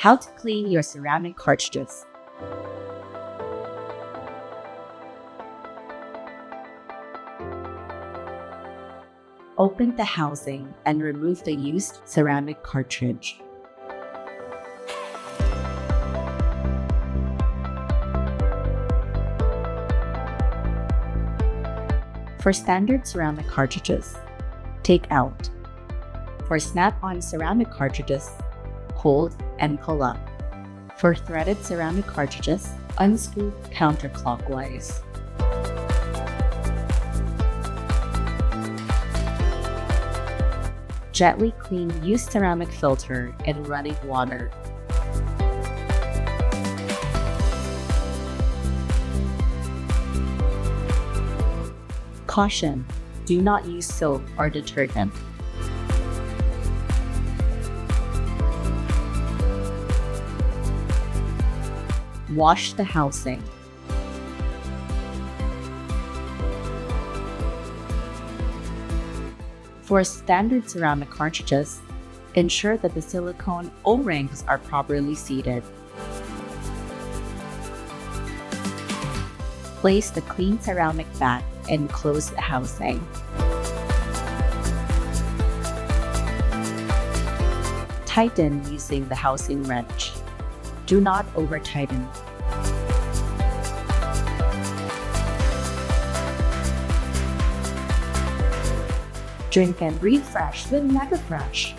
How to clean your ceramic cartridges. Open the housing and remove the used ceramic cartridge. For standard ceramic cartridges, take out. For snap-on ceramic cartridges, hold and pull up. For threaded ceramic cartridges, unscrew counterclockwise. Gently clean used ceramic filter in running water. Caution: do not use soap or detergent. Wash the housing. For standard ceramic cartridges, ensure that the silicone O-rings are properly seated. Place the clean ceramic back and close the housing. Tighten using the housing wrench. Do not over-tighten. Drink and breathe fresh with Megafresh.